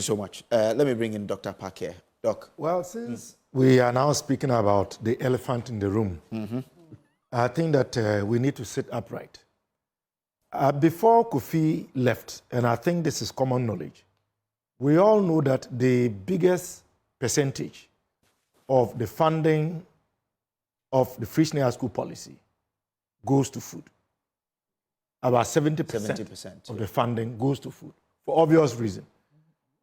you so much. Let me bring in Dr. Apaak here. Doc. Well, since we are now speaking about the elephant in the room, I think that we need to sit upright. Before Kofi left, and I think this is common knowledge, we all know that the biggest percentage of the funding of the free senior school policy goes to food. About 70% of the funding goes to food, for obvious reason.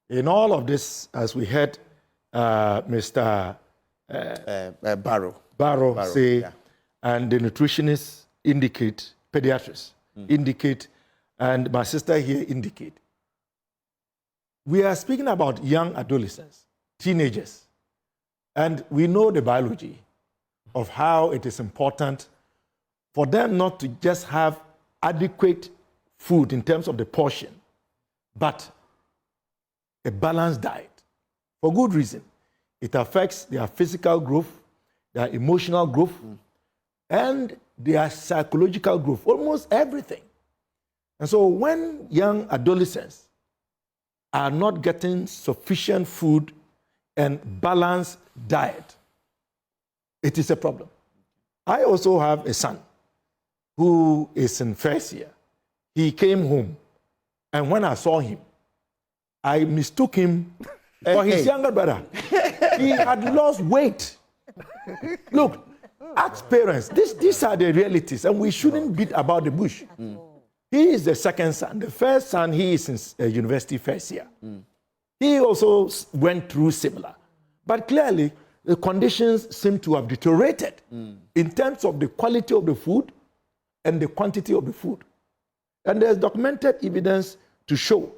In all of this, as we heard Mr. Barrow say, yeah. And the nutritionists indicate, pediatrists indicate, and my sister here indicate, we are speaking about young adolescents, teenagers, and we know the biology of how it is important for them not to just have adequate food in terms of the portion, but a balanced diet. For good reason. It affects their physical growth, their emotional growth, and their psychological growth, almost everything. And so when young adolescents are not getting sufficient food and balanced diet, it is a problem. I also have a son who is in first year. He came home, and when I saw him, I mistook him for his younger brother. He had lost weight. Look, ask parents. These are the realities, and we shouldn't beat about the bush. He is the second son. The first son, he is in university first year. He also went through similar. But clearly, the conditions seem to have deteriorated in terms of the quality of the food and the quantity of the food. And there's documented evidence to show,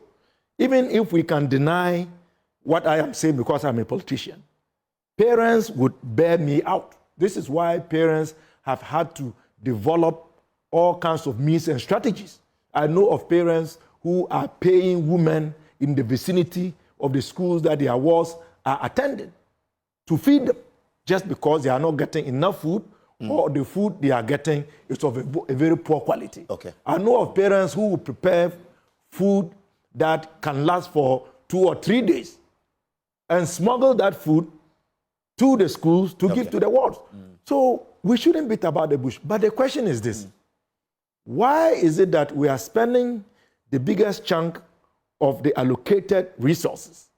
even if we can deny what I am saying because I'm a politician, parents would bear me out. This is why parents have had to develop all kinds of means and strategies. I know of parents who are paying women in the vicinity of the schools that their wards are attending to feed them just because they are not getting enough food or the food they are getting is of a very poor quality. Okay. I know of parents who will prepare food that can last for 2 or 3 days and smuggle that food to the schools to give to the wards. So we shouldn't beat about the bush. But the question is this. Why is it that we are spending the biggest chunk of the allocated resources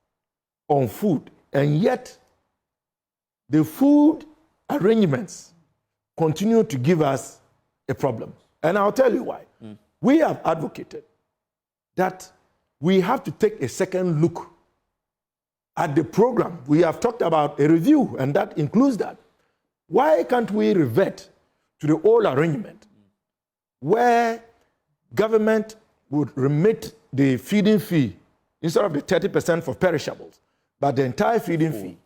on food, and yet the food arrangements continue to give us a problem? And I'll tell you why. We have advocated that we have to take a second look at the program. We have talked about a review, and that includes that. Why can't we revert to the old arrangement where government would remit the feeding fee instead of the 30% for perishables, but the entire feeding fee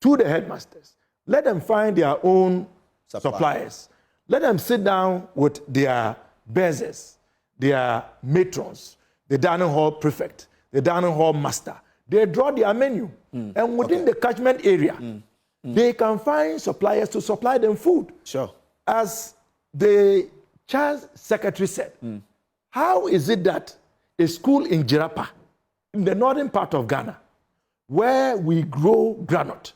to the headmasters? Let them find their own suppliers. Let them sit down with their bearers, their matrons, the dining hall prefect, the dining hall master. They draw their menu, and within the catchment area, they can find suppliers to supply them food. Sure. As the Charles Secretary said, how is it that a school in Jirapa, in the northern part of Ghana, where we grow granite,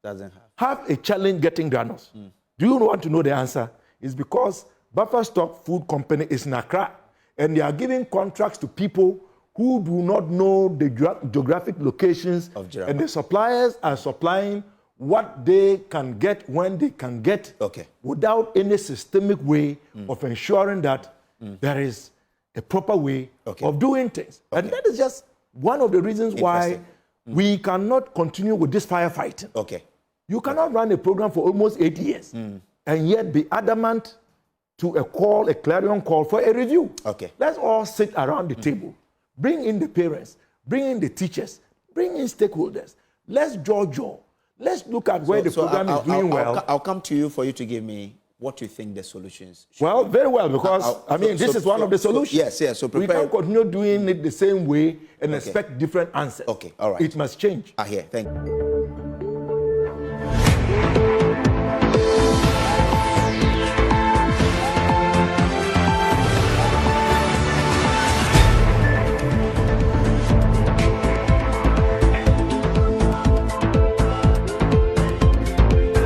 doesn't have a challenge getting granules? Do you want to know the answer? It's because Buffer Stock Food Company is in Accra, and they are giving contracts to people who do not know the geographic locations of Jirapa. And the suppliers are supplying what they can get when they can get, without any systemic way of ensuring that there is a proper way of doing things. And that is just one of the reasons why we cannot continue with this firefighting. You cannot run a program for almost 8 years and yet be adamant to a clarion call for a review. Let's all sit around the table. Bring in the parents, bring in the teachers, bring in stakeholders. Let's jaw. Let's look at where the program is doing well. I'll come to you for you to give me what you think the solutions should be. Very well, because, this is one of the solutions. Yes. So we can't continue doing it the same way and expect different answers. All right. It must change. I hear. Thank you.